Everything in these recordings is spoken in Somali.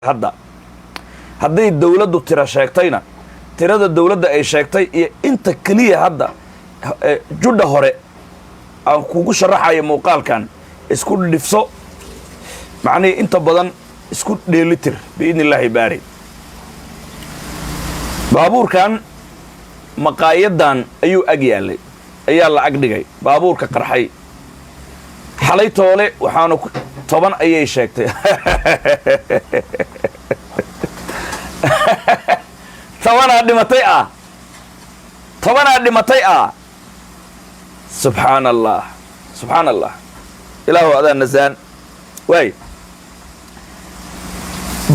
hadda hadday dawladdu tira sheegtayna tirada dawladda ay sheegtay iyo inta kaliya hadda judha hore aan kugu sharaxayo muuqaalkan isku dhifso macnii inta badan isku dheelitir biidnillaahi baari baabuurkan maqaayadan ayuu ag yaalay ayaa la ag dhigay baabuurka qarxay xalay toole waxaanu 10 ayay sheegtay 10 dhimatay 10 dhimatay subhanallah subhanallah ilaahu adaa nasaan way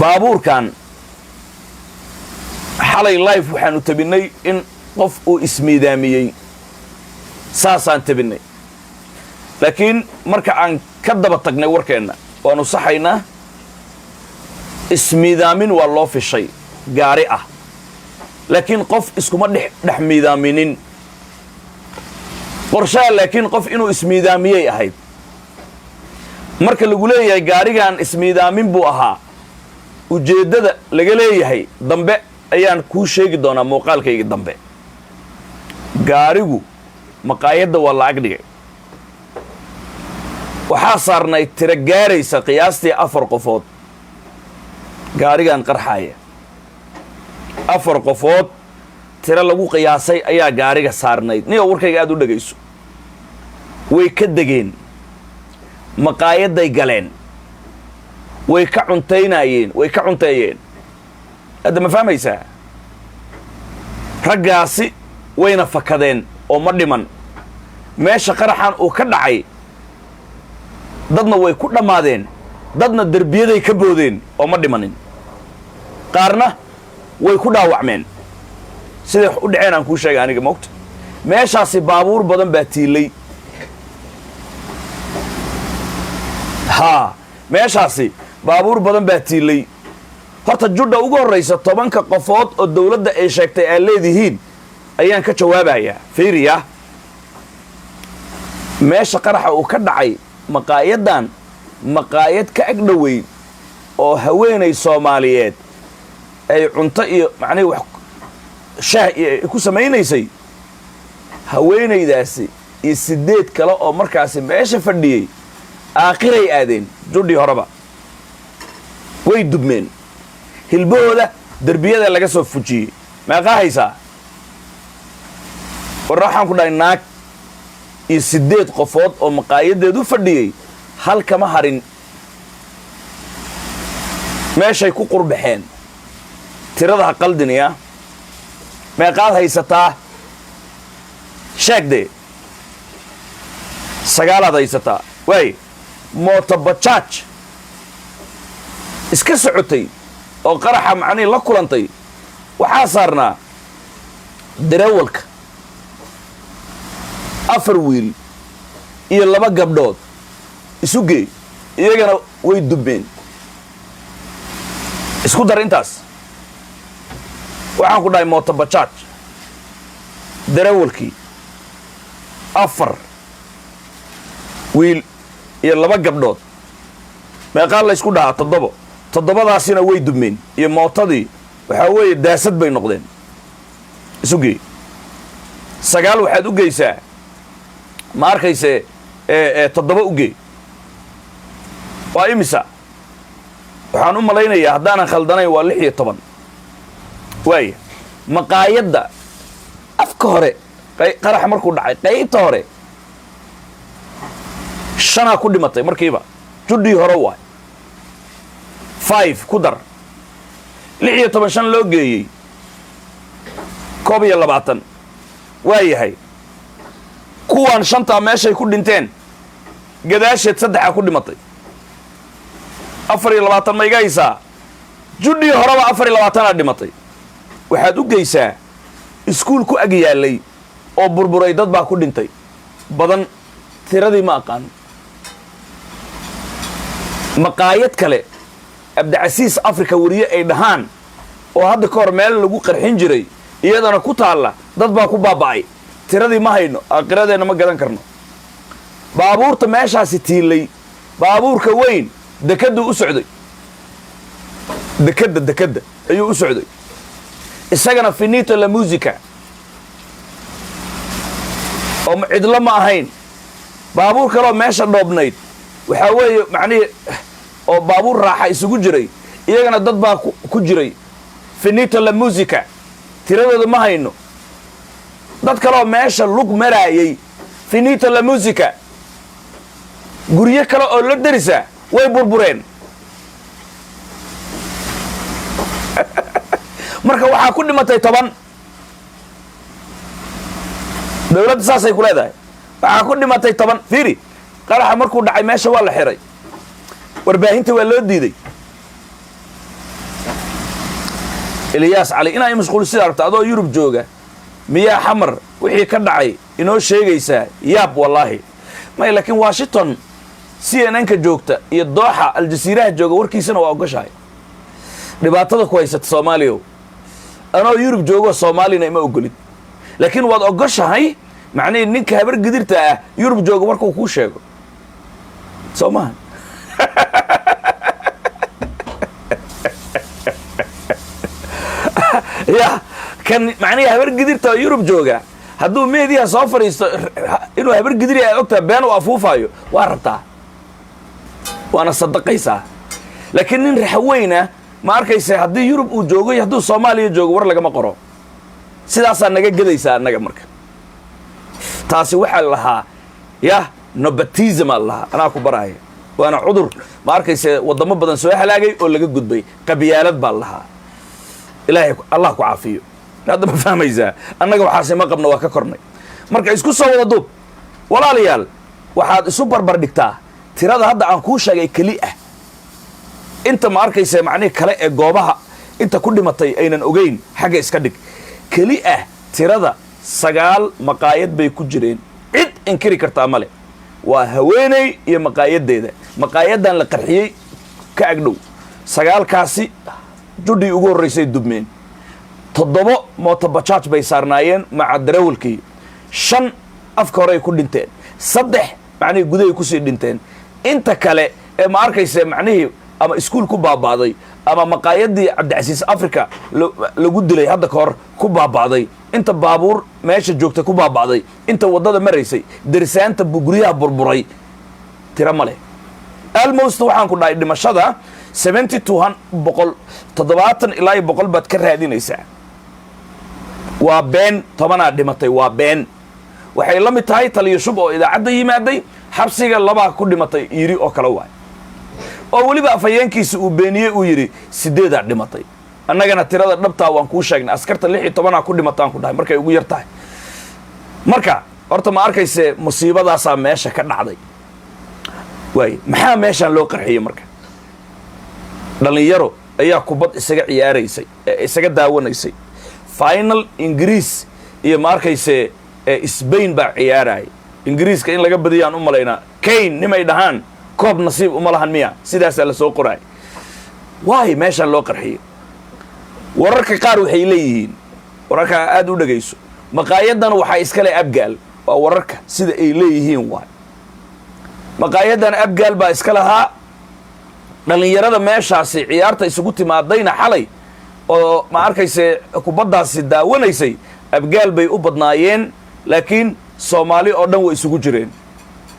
baabuurkan xalay live waxaanu tabinay in qof uu ismiidaamiyay saasaan tabinay laakiin marka aan ka daba tagnay warkeena waanu saxaynaa ismiidaamin waa loo fishay gaari ah laakiin qof iskuma dhex miidaaminin qorshaha laakiin qof inuu ismiidaamiyay ahayd marka lagu leeyahay gaarigan ismiidaamin buu ahaa ujeeddada laga leeyahay dambe ayaan kuu sheegi doonaa muuqaalkayga dambe gaarigu maqaayadda waa la ag dhigay waxaa saarnay tira gaaraysa qiyaastii 4 qofood gaarigan qarxaya 4 qofood tira lagu qiyaasay ayaa gaariga saarnayd niyo warkayga aad u dhagayso way ka degeen maqaayaday galeen way ka cunteeyeen hadda ma fahmaysaa raggaasi wayna fakadeen oo ma dhiman meesha qaraxan uu ka dhacay dadna way ku dhammaadeen dadna derbiyaday ka boodeen oo ma dhimanin qaarna way ku dhaawacmeen siday u dhaceen aan kuu sheegay aniga moogta meeshaasi baabuur badan baa tiilay meeshaasi baabuur badan baa tiilay horta judha ugu horraysa 10 qofood oo dawladda ay sheegtay aan leedihiin ayaan ka jawaabayaa fiiriya meesha qaraxa uu ka dhacay maqaayadan maqaayad ka ag dhawey oo haweenay Soomaaliyeed ay cunto iyo macnii wax shaah ku samaynaysay haweenaydaasi iyo 8 kale oo markaasi meesha fadhiyay aakhiray aadeen judhii horeba way dubmeen hilbahooda darbiyada laga soo fujiyey meeqa haysaa waxaan ku dhahay naag iyo 8 qofood oo maqaayadeedu fadhiyay hal kama harin meeshay ku qurbaxeen tirada qaldiniya meeqaad haysataa sheegde 9 haysataa way mooto bajaaj iska socotay oo qaraxa macnii la kulantay waxaa saarnaa darawalka 4 wiil iyo 2 gabdhood isugeey iyagana way dubeen isku dar intaas waxaan ku dhahay mooto bajaaj darawalkii 4 wiil iyo 2 gabdhood meeqaa la isku dhahaa 7 toddobadaasina way dubmeen iyo mootadii waxaa weeye daasad bay noqdeen isugeey 9 waxaad u geysaa ma arkayse 7 u geey waa imisa waxaan u malaynayaa haddaanan khaldanayn waa 16 waaya maqaayadda afka hore qaraxa markuu dhacay qaybta hore 5 ku dhimatay markiiba judhii hore waay 5 ku dar 16 loo geeyey 21 waa yahay kuwan 5 meeshay ku dhinteen gadaasheed 3 ku dhimatay 24 ma iga haysaa judhii horeba 24 dhimatay waxaad u geysaa iskuul ku ag yaalay oo burburay dad baa ku dhintay badan tiradii ma aqaan maqaayad kale abdicasiis afrika wariye ay dhahaan oo hadda ka hor meel lagu qarxin jiray iyadana ku taalla dad baa ku baaba'ay tiradii ma hayno aakhiradeena ma gadan karno baabuurta meeshaasi tiilay baabuurka weyn dekadu u socday dekadda ayuu u socday isagana finito la musica oo cidlo ma ahayn baabuur kaloo meesha dhoobnayd waxaa weeye macnihii oo baabuur raaxa isugu jiray iyagana dad baa ku jiray finito la musica tiradooda ma hayno dad kaloo meesha lug maraayay finito la musica guryo kale oo la darisa way burbureen marka waxaa ku dhimatay 10 dawladda saasay ku leedahay waxaa ku dhimatay 10 fiiri qaraxa markuu dhacay meesha waa la xiray warbaahinta waa loo diiday Ilyas Ali inay mashquul sida aragta adoo Yurub jooga miyaa xamar wixii ka dhacay inoo sheegaysaa yaab wallahi ma laakiin Washington CNN ka joogta iyo Doha Al Jazeera jooga warkiisana waa ogashahay dhibaatada ku haysata Soomaaliya anoo Yurub joogo Soomaalina ma ogolid laakiin waad ogashahay macnaheedu ninka habar gidirta ah Yurub joogo markuu ku sheego Soomaal ya kan macnaheedu habar gidirta Yurub jooga hadduu meediya soo fariisto inuu habar gidir ay ogtaa been u afuufayo waa rabtaa waana sadaqaysaa laakiin nin raxweyna ma arkaysa haddii Yurub uu joogo iyo hadduu Soomaaliya joogo war lagama qoro sidaasaa naga gadaysaa annaga marka taasi waxaa lahaa ya nepotism Allah anaa ku baraaya waana cudur ma arkaysa wadamo badan soo halaagay oo laga gudbay qabiyaalad baa lahaa ilaahay Allah ku caafiyo hadda ma fahmaysaa annaga waxaase ma qabno waa ka kornay marka isku soo wada duub walaalayaal waxaad isu barbar dhigtaa tirada hadda aan kuu sheegay kali ah inta ma arkaysa macnaheedu kale ee goobaha inta ku dhimatay aynan ogeyn xagga iska dhig kali ah tirada 9 maqaayad bay ku jireen cid inkiri kartaa male waa haweeney iyo maqaayadeeda maqaayadan la qarxiyay ka agdhow 9 kaasi judi ugu horeysay dubmeen 7 mooto bajaaj bay saarnaayeen maca darawalkii 5 afka hore ay ku dhinteen 3 macnaheedu gudahay ku sii dhinteen inta kale ee ma arkaysa macnaheedu ama iskuul ku baabaaday ama maqaayadii Cabdicasiis Afrika lagu dilay hadda ka hor ku baabaaday inta baabuur meesha joogta ku baabaaday inta wadada maraysay darisaanta guryaha burburay tira male almost waxaan ku dhaay dhimashada 72 ilaa 100 baad ka raadinaysaa waa been 10 dhimatay waa been waxay la mid tahay taliyo shub oo idaacada yimaaday xabsiga 2 ku dhimatay yiri oo kala waay oo waliba afayeenkiisa uu beeniyay uu yiri 8 dhimatay annagana tirada dhabta waan ku sheegnay askarta 16 ku dhimataan ku dhahay markay ugu yar tahay marka horta ma arkayse musiibadaas meesha ka dhacday way maxaa meeshan loo qarxiyay marka dhalinyaro ayaa kubad isaga ciyaaraysay isaga daawanaysay final Ingiriis iyo ma arkayse Spain baa ciyaaray Ingiriiska in laga badiyaan u maleynaa Kane nimay dhahaan koob nasiib uma lahan miya sidaas la soo qoray waay meeshan loo qarxiyay wararka qaar waxay leeyihiin wararka aad u dhageyso maqaayadan waxa iska leh Abgaal waa wararka sida ay leeyihiin waay maqaayadan Abgaal baa iska lahaa dhalinyarada meeshaasi ciyaarta isugu timaadayna xalay oo ma arkayse kubadaasi daawanaysay Abgaal bay u badnaayeen laakiin Soomaali oo dhan way isugu jireen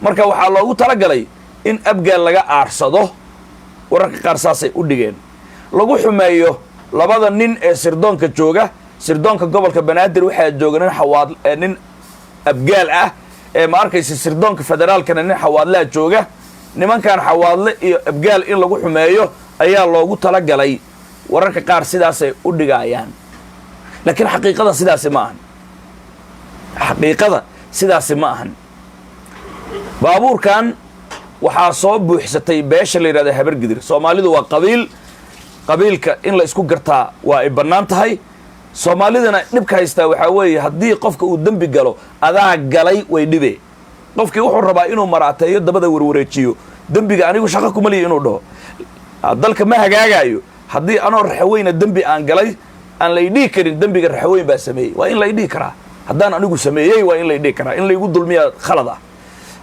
marka waxa loogu talagalay in Abgaal laga aarsado wararka qaar saasay u dhigeen lagu xumeeyo labada nin ee sirdoonka jooga sirdoonka gobolka Banaadir waxa joogan xawaad nin Abgaal ah ee ma arkayse sirdoonka federaalkana nin xawaadla jooga nimankan xawaadle iyo Abgaal in lagu xumeeyo ayaa loogu talagalay wararka qaar sidaasay u dhigayaan laakiin xaqiiqada sidaas ma ahan xaqiiqada sidaas ma ahan baabuurkan waxaa soo buuxsatay beesha la yiraahdo habar gidir Soomaalidu waa qabiilka in la isku gartaa waa ay banaan tahay Soomaalidana dhibka haysta waxa weeye hadii qofka uu dambi galo adaa galay way dhibe qofkii wuxuu rabaa inuu maraateeyo dabada warwareejiyo dambiga anigu shaqo kuma leeyahay inuu dhaho dalka ma hagaagayo hadii anoo raxweyna dambi aan galay aan la idii karin dambiga raxweyn baa sameeyay waa in la idii karaa haddaan anigu sameeyay waa in la idii karaa in la igu dulmiya khalad ah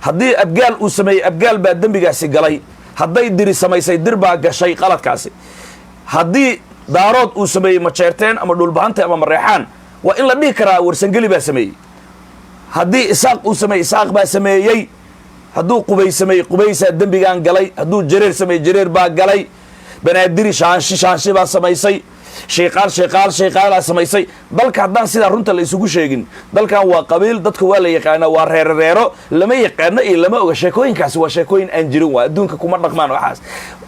haddii Abgaal uu sameeyay Abgaal baa dambigaasi galay hadday diri samaysay dir baa gashay qaladkaasi haddii daarood uu sameeyey majeerteen ama dhulbahante ama mareexaan waa in la dhihi karaa warsangeli baa sameeyey haddii isaaq uu sameeyey isaaq baa sameeyey hadduu qubay sameeyey qubaysaa dembigaan galay hadduu jareer sameeyey jareer baa galay banaadiri shaanshi baa samaysay sheeqaalaa samaysay dalka haddaan sidaa runta la isugu sheegin dalkan waa qabiil dadka waa la yaqaanaa waa reero lama yaqaano iyo lama oga sheekooyinkaasi waa sheekooyin aan jirin waa adduunka kuma dhaqmaan waxaas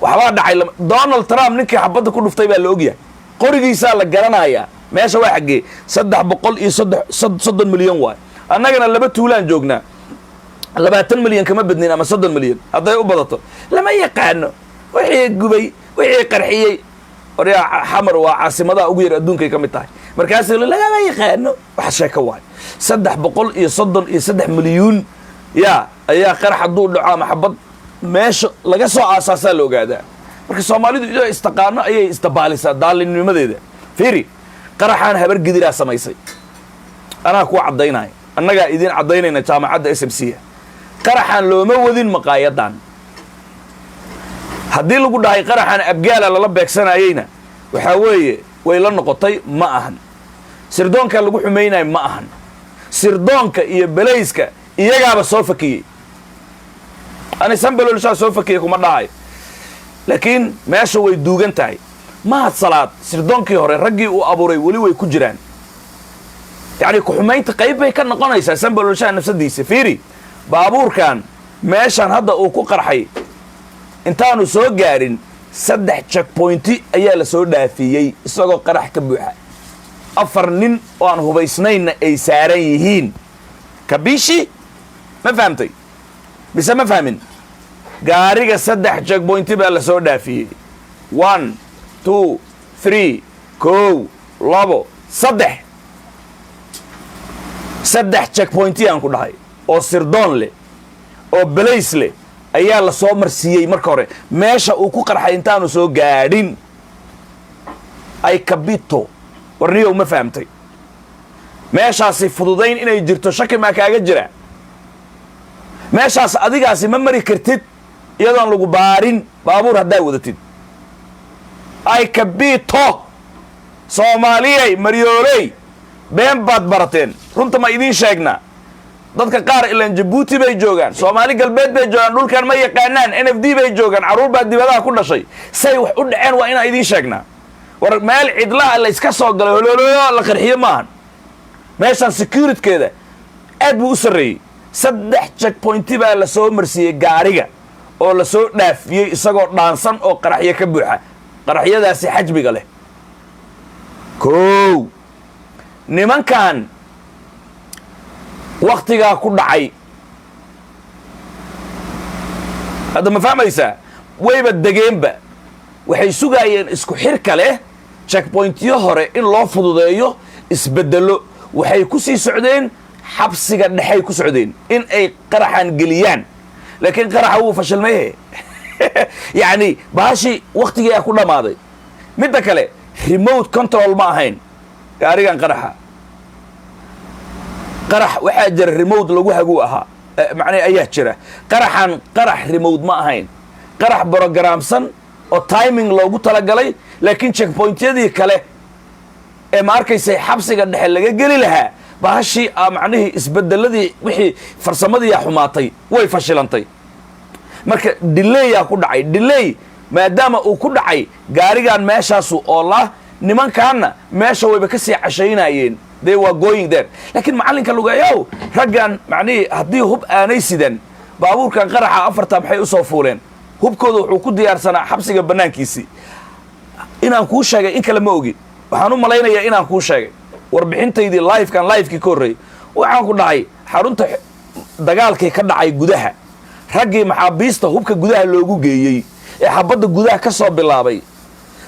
waxbaa dhacay Donald Trump ninkii xabadda ku dhuftay baa la ogyahay qorigiisaa la garanayaa meesha waa xaggee 330 milyan waay annagana laba tuulaan joognaa 20 milyan kama badnin ama 30 milyan hadday u badato lama yaqaano wixii gubay wixii qarxiyey وريا حمر وعاصمة أقول أدونك كم تاعي مركز لا يقانو وحشاك واي صدح بقول يصدر يصدح مليون يا قرح الدور دعاء محبط ماشي لقى سوء أساسا لو قاعدة مركز الصومالي إذا استقامنا أي استبالسة دال إنه ماذا ده فيري قرحان هبر قدر أسمايسي أنا أكو عضيناي أنا قاعدين عضينا جامعة عد اسم سيه قرحان لو موذين مقايدان haddii lagu dhahay qaraxan abgaala la beegsanayayna waxa weeye way la noqotay ma ahan sirdoonka lagu xumeynay ma ahan sirdoonka iyo belayska iyagaaba soo fakiyay ani sanbalol soo fakiyay kuma dhahay laakiin meesha way duugan tahay ma had salaad sirdoonkii hore raggii uu abuuray wali way ku jiraan yani ku xumeynta qayb bay ka noqonaysaa sanbalol nafsadiisa fiiri baabuurkan meeshan hadda uu ku qarxay intaanu soo gaarin 3 checkpoint ayaa la soo dhaafiyay isagoo qarax ka buuxa 4 nin oo aan hubaysnayn ay saaran yihiin kabishi ma fahamtay bisa ma fahmin gaariga 3 checkpoint baa la soo dhaafiyay 1 2 3 2 3 checkpoint aan ku dhahay oo sirdoon leh oo belays leh ayaa la soo marsiiyay marka hore meesha uu ku qarxay intaanu soo gaadhin ay kabito warniyo ma fahamtay meeshaasi fududayn inay jirto shaki ma kaaga jira meeshaas adigaasi ma mari kartid iyadoon lagu baarin baabuur haddaa wadatid ay kabito Soomaaliyay maryooley been baad barateen runta ma idiin sheegnaa dadka qaar ilaan Djibouti bay joogaan Soomaali galbeed bay joogaan dhulkan ma yaqaanaan NFD bay joogaan caruur baa dibadaha ku dhashay say wax u dhaceen waa inaan idiin sheegnaa war meel cidla la iska soo galay hololooyo la qarxiyo maahan meeshan securitykeeda aad buu u sareeyay 3 checkpoint baa la soo marsiiyay gaariga oo la soo dhaafiyay isagoo dhaansan oo qaraxyo ka buuxa qaraxyadaasi xajmiga leh koow nimankan waqtigaa ku dhacay hadda ma fahmaysaa wayba degeenba waxay sugayeen isku xirka leh checkpointyo hore in loo fududeeyo isbedelo waxay ku sii socdeen xabsiga dhexay ku socdeen in ay qaraxan geliyaan laakiin qaraxa wuu fashilmay yani baashi waqtigaa ku dhamaaday midda kale remote control ma ahayn gaarigan qaraxa qarax waxaa jira remote lagu hagu ahaa macnaa ayaa jira qaraxan qarax remote ma ahayn qarax programsan oo timing loogu talagalay laakiin checkpointyadii kale ee ma arkaysay xabsiga dhexe laga geli lahaa baashi macnihii isbedeladii wixii farsamadii xumaatay way fashilantay marka delay ku dhacay delay maadaama uu ku dhacay gaarigan meeshaasu oo la nimankaana meesha wayba ka sii cashaynayeen they were going there laakiin macallinka lugayow raggan macnii haddii hub aanay sidan baabuurkan qaraxa afarta maxay u soo fuuleen hubkooda wuxuu ku diyaarsanaa xabsiga banaankiisii inaan kuu sheegay in kale ma ogi waxaan u malaynayaa inaan kuu sheegay warbixintaydii live-kii ka horreeyay waxaan ku dhahay xarunta dagaalkii ka dhacay gudaha raggii maxaabiista hubka gudaha loogu geeyey ee xabadda gudaha ka soo bilaabay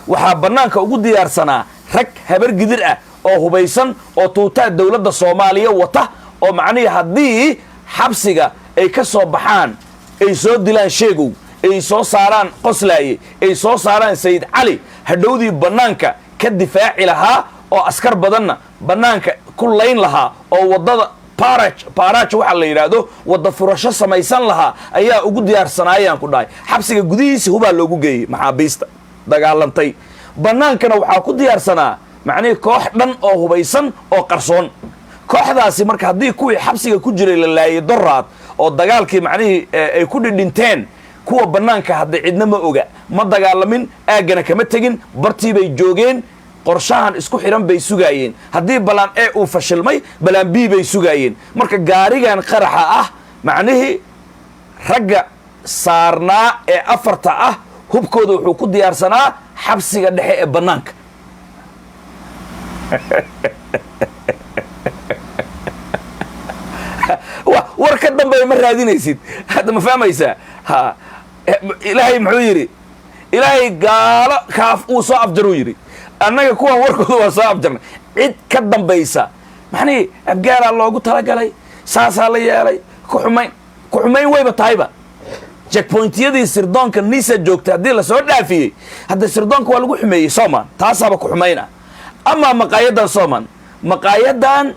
waxaa bannaanka ugu diyaarsanaa rag habar gidir ah oo hubaysan oo tuutaa dawladda Soomaaliya wata oo macnihii haddii xabsiga ay ka soo baxaan ay soo dilaan sheegow ay soo saaraan qoslaaye ay soo saaraan Sayid Cali hadhowdii bannaanka ka difaaci lahaa oo askar badanna bannaanka ku layn lahaa oo wadada Parach waxa la yiraahdo wada furasho samaysan lahaa ayaa ugu diyaarsanaayaan ku dhahay xabsiga gudihiisa hubaa loogu geeyay maxaabiista dagaalantay bannaankana waxaa ku diyaarsanaa macnihii koox dhan oo hubaysan oo qarsoon kooxdaasi marka haddii kuwii xabsiga ku jiray la laayay doraad oo dagaalkii macnihii ay ku dhidhinteen kuwa bannaanka hadda cidna ma oga ma dagaalamin aaggana kama tegin bartii bay joogeen qorshahan isku xiran bay sugaayeen haddii balaan e uu fashilmay balaan b bay sugaayeen marka gaarigan qaraxa ah macnihii ragga saarnaa ee afarta ah hubkooda wuxuu ku diyaarsanaa xabsiga dhexe ee bannaanka war ka dambeeya ma raadinaysid hadda ma fahmaysaa ha ilaahay muxuu yidhi ilaahay gaalo kaaf uu soo afjaruu yidhi annaga kuwan warkooda waa soo afjarnay cid ka dambaysa maxnii abgaalaa loogu talagalay saasaa la yeelay ku-xumayn wayba tahayba checkpointyadii sirdoonka nisa joogtay haddii lasoo dhaafiyey hadda sirdoonka waa lagu xumeeyey soomaan taasaaba ku-xumayn ah amaa maqaayadan soomaan maqaayadan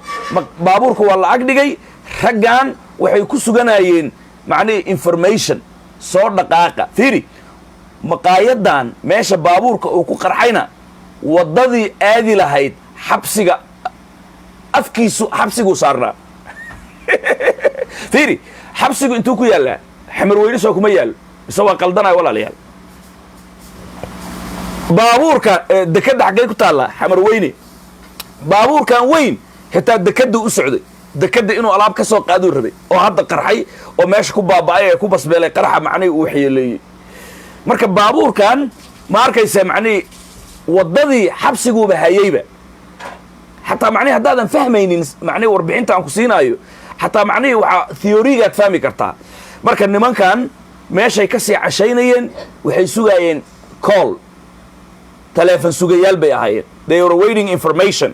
baabuurka waa la ag dhigay raggan waxay ku suganayeen macnihii information soo dhaqaaqa fiiri maqaayadan meesha baabuurka uu ku qarxayna waddadii aadi lahayd xabsiga afkiisu xabsiguu saarnaa fiiri xabsigu intuu ku yaallaa xamarweyne soo kuma yaallo mise waa qaldanaya walaalayaal baabuurka dekadda xaggay ku taallaa xamarweyne baabuurkan weyn xitaa dekadda u socday dekadda inuu alaab ka soo qaaduu rabay oo hadda qarxay oo meesha ku baaba'ay ee ku basbeelay qaraxa macnihii uu waxyeeleeyey marka baabuurkan ma arkaysaa macnihii waddadii xabsiguuba hayeyba xataa macnihi haddaadan fahmaynin macnihi warbixinta aan ku siinaayo xataa macnihii waxaa theorigaad fahmi kartaa marka nimankan meeshay ka sii cashaynayeen waxay sugaayeen call taleefon sugayaal bay ahaayeen they were waiting information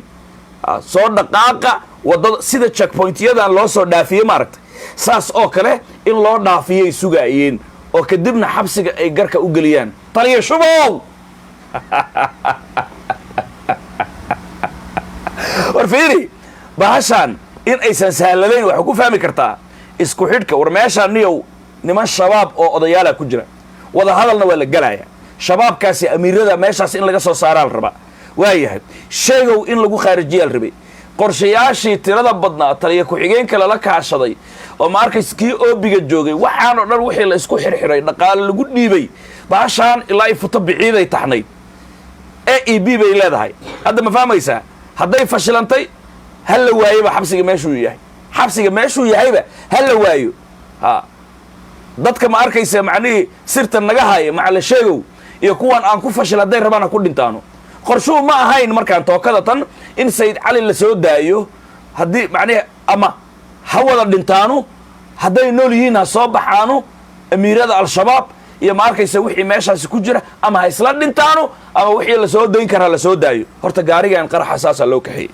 soo dhaqaaqa waddada sida checkpointyadan loo soo dhaafiyey maaragtay saas oo kale in loo dhaafiyay sugaayeen oo kadibna xabsiga ay garka u geliyaan taliya shubow war fiiri bahashaan in aysan sahladayn waxay ku fahmi kartaa isku xidhka war meeshaan niyow niman shabaab oo odayaala ku jira wada hadalna waa la gelaya shabaabkaasi amiirada meeshaas in laga soo saaraa la rabaa waayahay sheegow in lagu khaarijiyaa la rabay qorshayaashii tirada badnaa taliya ku-xigeenka lala kaashaday oo ma arkays kii oobiga joogay waxaan oo dhan wixii la isku xirxiray dhaqaale lagu dhiibay baashaan ilaa ay futo biciiday taxnayd e b bay leedahay hadda ma fahmaysaa hadday fashilantay ha la waayeba xabsiga meeshuu yahay xabsiga meeshuu yahayba ha la waayo ha dadka ma arkaysa macnihii sirta naga haya macala sheegow iyo kuwan aan ku fashil hadday rabaan ha ku dhintaano qorshuu ma ahayn markaan tookada tan in sayid cali la soo daayo haddii macnihi ama ha wada dhintaanu hadday nool yihiin ha soo baxaanu amiirada al-shabaab iyo ma arkaysa wixii meeshaasi ku jira ama ha isla dhintaanu ama wixii la soo dayn karaa la soo daayo horta gaarigan qaraxa saasaa loo kaxeeyey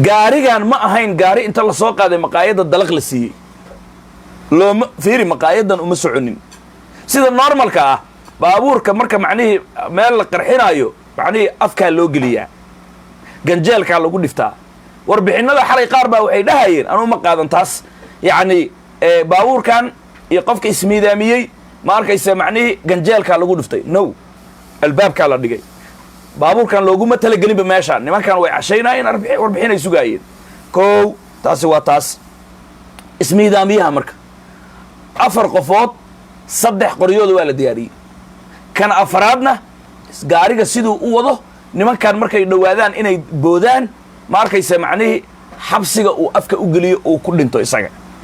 gaarigan ma ahayn gaari inta la soo qaaday maqaayadda dalaq la siiyey looma fiiri maqaayadan uma soconin sida normalka ah baabuurka marka macnihii meel la qarxinaayo macnihii afkaa loo geliyaa ganjeelkaa lagu dhiftaa warbixinada xalay qaar baa waxay dhahayeen anuu ma qaadan taas yacni baabuurkan iyo qofka ismiidaamiyey ma arkaysa macnihii ganjeelkaa lagu dhiftay no albaabkaa la dhigay baabuurkan looguma talagelinba meeshaan nimankan way cashaynayeen warbixinay sugaayeen kow taasi waa taas ismiidaamiyaha marka 4 qofood 3 qoryooda waa la diyaariyey kan afaraadna gaariga siduu u wado nimankan markay dhowaadaan inay boodaan ma arkaysa macnihii xabsiga uu afka u geliyo uu ku dhinto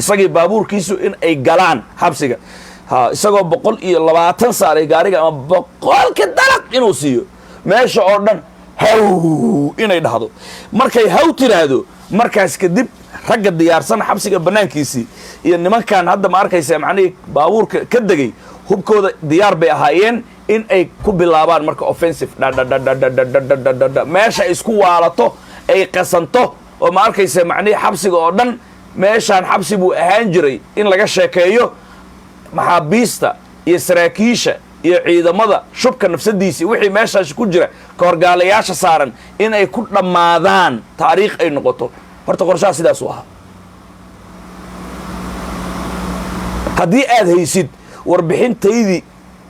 isagii baabuurkiisu in ay galaan xabsiga isagoo 120 saaray gaariga ama 100 dalaq inuu siiyo meesha oo dhan haw inay dhahdo markay haw tiraahdo markaas kadib ragga diyaarsan xabsiga banaankiisii iyo nimankan hadda ma arkaysa macnihii baabuurka ka degay hubkooda diyaar bay ahaayeen in ay ku bilaabaan marka offensive meesha isku waalato ay qasanto oo ma arkaysa macnihii xabsiga oo dhan meeshaan xabsi buu ahaan jiray in laga sheekeeyo maxaabiista iyo saraakiisha iyo ciidamada shubka nafsadiisii wixii meeshaas ku jira ka horgaalayaasha saaran in ay ku dhammaadaan taariikh ay noqoto horta qorshaha sidaas u ahaa haddii aad haysid warbixintaydii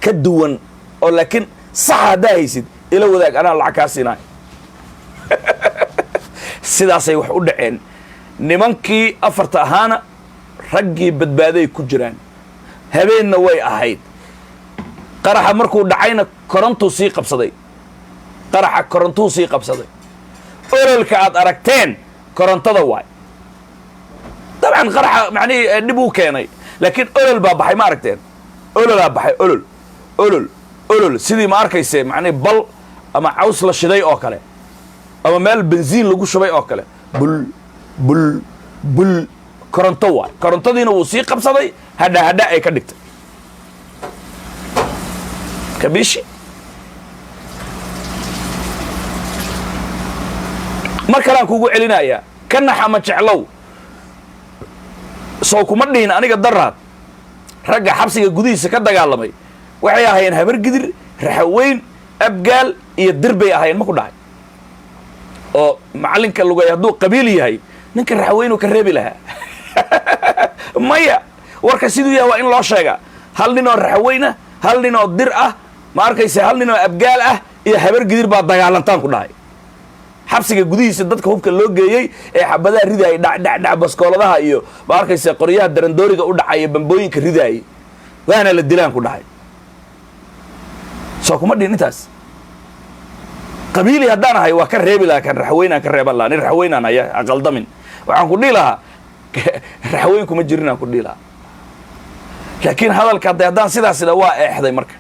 ka duwan oo laakiin sax haddaa haysid ila wadaag anaa lacag kaa siinaayo sidaasay wax u dhaceen nimankii afarta ahaana raggii badbaaday ku jiraan habeenna way ahayd qaraxa markuu dhacayna korontuu sii qabsaday qaraxa korontuu sii qabsaday ololka aad aragteen korontada waay dabcan qaraxa macnihii dhib uu keenay laakiin olol baa baxay ma aragteen ololaa baxay olol sidii ma arkayse macnihi bal ama caws la shiday oo kale ama meel benziin lagu shubay oo kale bul koronto waay korontadiina wuu sii qabsaday hadha ay ka dhigtay kabishi mar kalaan kugu celinayaa ka nax ama jeclow soo kuma dhihin aniga daraad ragga xabsiga gudihiisa ka dagaalamay waxay ahaayeen habar gidir raxaweyn abgaal iyo dir bay ahaayeen ma ku dhahay oo macallinka lugay hadduu qabiil yahay ninka raxaweynuu ka reebi lahaa maya warka siduu yahay waa in loo sheegaa hal nin oo raxaweyna hal nin oo dir ah ma arkaysa hal nin oo abgaal ah iyo habar gidir baa dagaalantaan ku dhahay xabsiga gudihiisa dadka hubka loo geeyey ee xabadaha ridaayay dhacdhac baskooladaha iyo ma arkaysa qoryaha darandooriga u dhacaya bambooyinka ridaayay waana la dilaan ku dhahay soo kuma dhihin intaas qabiili haddaan ahay waa ka reebi lahaa kan raxweynaan ka reeban lahaa nin raxweynaan haya aqaldamin waxaan ku dhihi lahaa raxweyn kuma jirin aan ku dhihi lahaa laakiin hadalka hadda haddaan sidaas ida waa eexday marka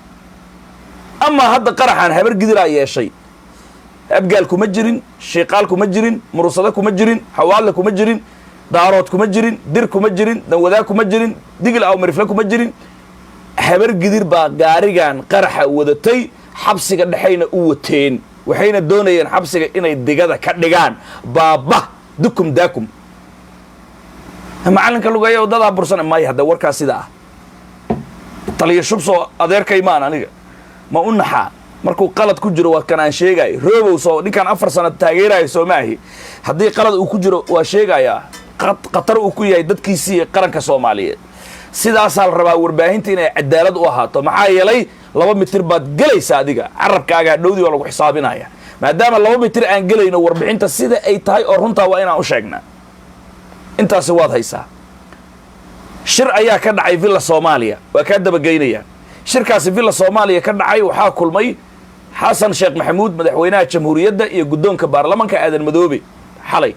amaa hadda qaraxaan habar gidiraa yeeshay abgaal kuma jirin shiiqaal kuma jirin murusado kuma jirin xawaadle kuma jirin daarood kuma jirin dir kuma jirin danwadaag kuma jirin digil aw marifle kuma jirin habar gidir baa gaarigan qaraxa wadatay xabsiga dhexayna u wateen waxayna doonayeen xabsiga inay digada ka dhigaan baaba dukum daakum macallinka lugeeya wadadaa bursan maya hadda warkaas sida ah taliya shubsoo adeerkay maan aniga ma u naxaa markuu qalad ku jiro waa kan aan sheegaayo roobow soo ninkaan 4 sano taageeraayo soo maahi haddii qalad uu ku jiro waa sheegayaa qatar uu ku yahay dadkiisii qaranka Soomaaliyeed sidaasaa la rabaa warbaahinta inay cadaalad u ahaato maxaa yeelay 2 mitir baad galaysaa adiga carabkaaga dhowdii waa lagu xisaabinaya maadaama 2 mitir aan galayno warbixinta sida ay tahay oo runtaa waa inaan u sheegnaa intaasi waad haysaa shir ayaa ka dhacay villa Soomaaliya waa ka dabageynaya shirkaasi villa Soomaaliya ka dhacay waxaa kulmay xasan sheekh maxamuud madaxweynaha jamhuuriyadda iyo guddoonka baarlamaanka aadan madoobe xalay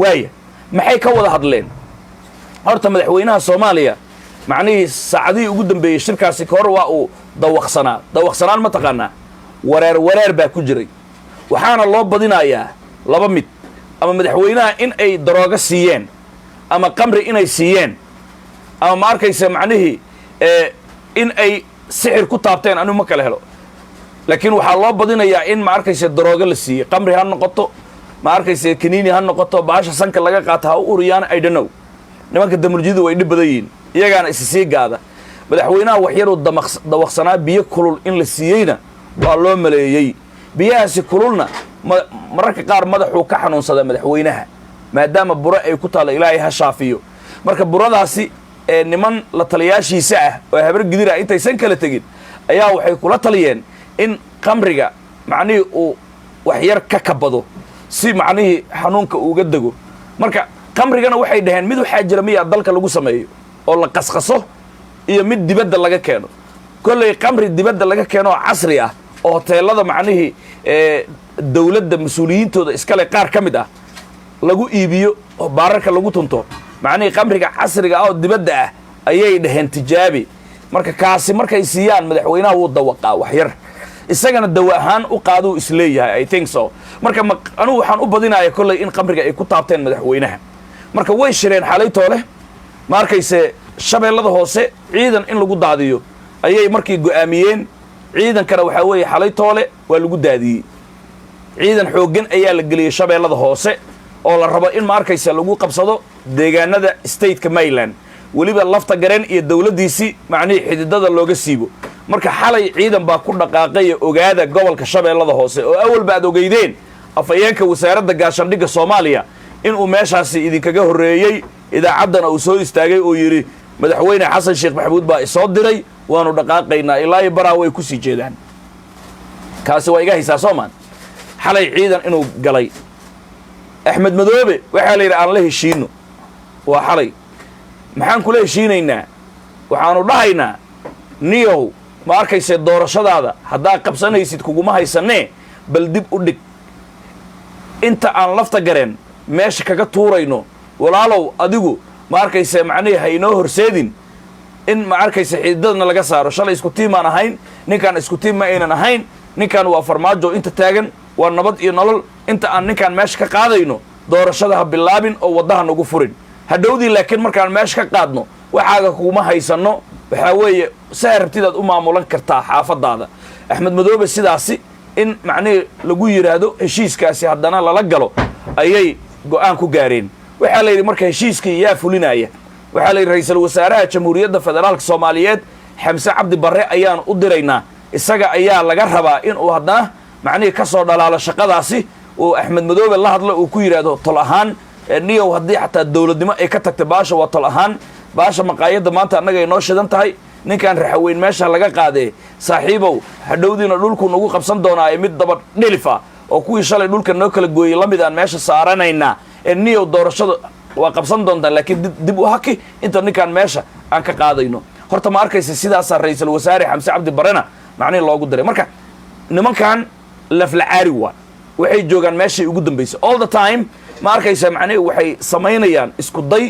waaya maxay ka wada hadleen horta madaxweynaha Soomaaliya macnihii saacadii ugu dambeeyay shirkaasi ka hor waa uu dawaqsanaan ma taqaanaa wareer baa ku jiray waxaana loo badinayaa 2 mid ama madaxweynaha in ay darooga siiyeen ama qamri inay siiyeen ama ma arkaysa macnihii in ay sixir ku taabteen anu ma kala helo laakiin waxaa loo badinayaa in ma arkaysa darooga la siiyey qamri ha noqoto ma arkaysa kaniini ha noqoto baasha sanka laga qaato ha u uriyaan I don't know nimanka damurjidu way dhib badan yihiin iyagaana is sii gaada madaxweynaha waxyaru dawaqsanaa biyo kulul in la siiyeyna waa loo maleeyay biyahaasi kululna mararka qaar madaxuu ka xanuunsaday madaxweynaha maadaama buro ay ku taalo ilaahay ha shaafiyo marka buradaasi niman la taliyaashiisa ah oo habar gidira intaysan kala tegin ayaa waxay kula taliyeen in qamriga macnihii uu waxyar ka kabado si macnihii xanuunka uga dego marka qamrigana waxay dhaheen mid waxaa jira miyaa dalka lagu sameeyo oo la qasqaso iyo mid dibadda laga keeno kolley qamri dibadda laga keeno oo casri ah oo hoteelada macnihii dawladda mas-uuliyiintooda iskale qaar ka mid ah lagu iibiyo oo baararka lagu tunto macnihii qamriga casriga ah oo dibadda ah ayay dhaheen tijaabi marka kaasi markay siiyaan madaxweynaha wuu dawaqaa waxyar isagana dawa ahaan u qaaduu isleeyahay I think so marka anu waxaan u badinayaa kolley in qamriga ay ku taabteen madaxweynaha marka way shireen xalaytoole ma arkayse shabeellada hoose ciidan in lagu daadiyo ayay markii go'aamiyeen ciidankana waxaa weeye xalaytoole waa lagu daadiyey ciidan xooggan ayaa la geliyey shabeellada hoose oo la rabo in ma arkayse lagu qabsado deegaanada stateka Maryland weliba lafta gareen iyo dawladdiisii macnihii xididada looga siibo marka xalay ciidan baa ku dhaqaaqay ogaada gobolka shabeellada hoose oo awal baad ogeydeen afayeenka wasaaradda gaashaandhigga Soomaaliya in uu meeshaasi idinkaga horeeyay idaacaddana uu soo istaagay oo yiri madaxweyne xasan sheekh maxamuud baa isoo diray waanu dhaqaaqaynaa ilaa iyo baraa way ku sii jeedaan kaasi waa iga haysaa soomaan xalay ciidan inuu galay axmed madoobe waxaa la yidhi aan la heshiino waa xalay maxaan kula heshiinaynaa waxaanu dhahaynaa niyow ma arkayse doorashadaada haddaa qabsanaysid kuguma haysanee bal dib u dhig inta aan lafta gareen meesha kaga tuurayno walaalow adigu ma arkayse macnihii ha inoo horseedin in ma arkayse xididadna laga saaro shalay isku tiimaan ahayn ninkaan isku tiim ma aynan ahayn ninkaan waa farmaajo inta taagan waa nabad iyo nolol inta aan ninkaan meesha ka qaadayno doorashada ha bilaabin oo waddaha nagu furin hadhowdii laakiin markaan meesha ka qaadno waxaaga kuguma haysanno waxaa weeye saa rabtidaad u maamulan kartaa xaafadaada axmed madoobe sidaasi in macnihii lagu yidhaahdo heshiiskaasi haddana lala galo ayay go'aan ku gaareen waxaa la yidhi marka heshiiskii yaa fulinaya waxaa la yidhi ra-iisul wasaaraha jamhuuriyadda federaalka soomaaliyeed xamse cabdi barre ayaan u diraynaa isaga ayaa laga rabaa inuu haddana macnihii ka soo dhalaalo shaqadaasi uu axmed madoobe la hadlo uu ku yidhaahdo tol ahaan niyow haddii xataa dowladnimo ay ka tagtay baasha waa tol ahaan baasha maqaayadda maanta annaga ay noo shidan tahay ninkaan raxaweyn meesha laga qaadee saaxiibow hadhowdiina dhulku nagu qabsan doonaa ee mid daba dhilifa oo kuwii shalay dhulka noo kala gooyey la mid aan meesha saaranaynaa ee niyow doorashada waa qabsan doontaa laakiin dib u haki inta ninkaan meesha aan ka qaadayno horta ma arkaysa sidaasaa ra-iisul wasaare xamse cabdi barrena macnihi loogu diray marka nimankan laflacaari waa waxay joogaan meeshay ugu dambaysay all the time ma arkaysa macnihi waxay samaynayaan isku day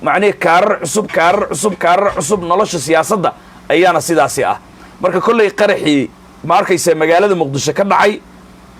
macnihi kaarar cusub nolosha siyaasadda ayaana sidaasi ah marka kollay qaraxii ma arkaysa magaalada muqdisho ka dhacay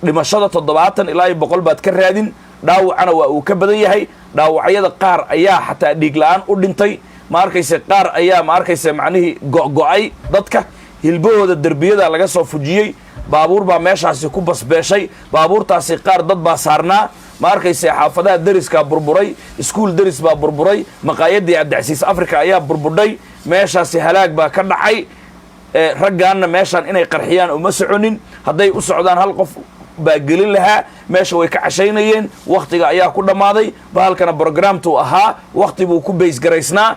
dhimashada 70 ilaa 100 baad ka raadin dhaawacana waa uu ka badan yahay dhaawacyada qaar ayaa xataa dhiig la'aan u dhintay ma arkaysa qaar ayaa ma arkaysa macnihii go'go'ay dadka hilbahooda derbiyada laga soo fujiyey baabuur baa meeshaasi ku basbeeshay baabuurtaasi qaar dad baa saarnaa ma arkaysa xaafadaha deriskaa burburay iskuul deris baa burburay maqaayadii cabdicasiis africa ayaa burburdhay meeshaasi halaag baa ka dhacay raggaanna meeshaan inay qarxiyaan uma soconin hadday u socdaan hal qof baa gelin lahaa meesha way ka cashaynayeen wakhtiga ayaa ku dhammaaday bahalkana brogramtuu ahaa wakhti buu ku baysgaraysnaa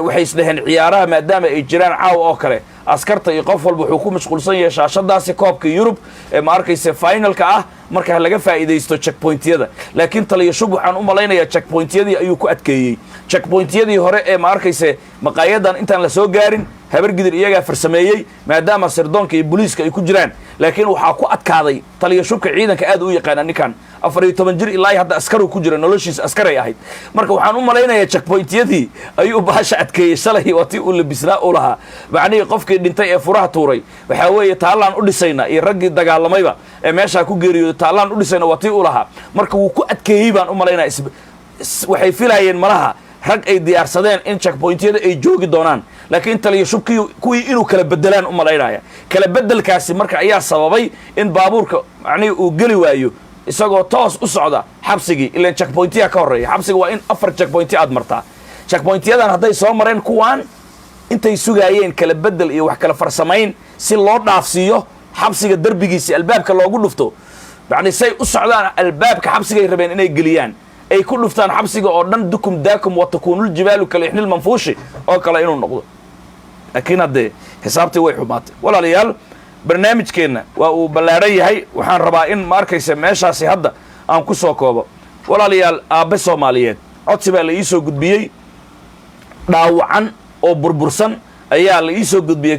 waxay isdhaheen ciyaaraha maadaama ay jiraan caawa oo kale askarta iyo qof walba wuxuu ku mashquulsan yahay shaashadaasi koobka yurub ee ma arkaysa finalka ah marka laga faa'iidaysto checkpointyada laakiin taliya shub waxaan u malaynayaa checkpointyadii ayuu ku adkeeyey checkpointyadii hore ee ma arkaysa maqaayadan intaan la soo gaarin habargidir iyagaa farsameeyey maadaama sirdoonka iyo booliiska ay ku jiraan laakiin waxaa ku adkaaday taliya shubka ciidanka aad u yaqaana ninkan 14 jir ilaa hadda askaru ku jira noloshiisa askaray ahayd marka waxaan u malaynayaa checkpointyadii ayuu baasha adkeeyey shalay watii uu labisnaa u lahaa macnihii qofkii dhintay ee furaha tuuray waxaa weeye taallaan u dhisayna iyo raggii dagaalamayba ee meeshaa ku geeriyooday taallaan u dhisayna watii u lahaa marka wuu ku adkeeyey baan u malaynaya waxay filayeen malaha rag ay diyaarsadeen in checkpointyada ay joogi doonaan laakiin taliya shubkii kuwii inuu kala bedelaan u malaynaya kala bedelkaasi marka ayaa sababay in baabuurka macnihii uu geli waayo isagoo toos u socda xabsigii ilaan checkpointya ka horreeya xabsiga waa in 4 checkpointy aad martaa checkpointyadan hadday soo mareen kuwaan intay sugaayeen kala bedel iyo wax kala farsamayn si loo dhaafsiiyo xabsiga derbigiisa albaabka loogu dhufto macnii say u socdaan albaabka xabsigay rabeen inay geliyaan ay ku dhuftaan xabsiga oo dhan dukum daakum wa takuunul jibaalu kal ihnil manfuushi oo kale inuu noqdo laakiin haddee xisaabtii way xumaatay walaalayaal barnaamijkeenna waa uu ballaaran yahay waxaan rabaa in ma arkaysa meeshaasi hadda aan ku soo koobo walaalayaal aabbe soomaaliyeed codsi baa la ii soo gudbiyey dhaawacan oo burbursan ayaa la ii soo gudbiyey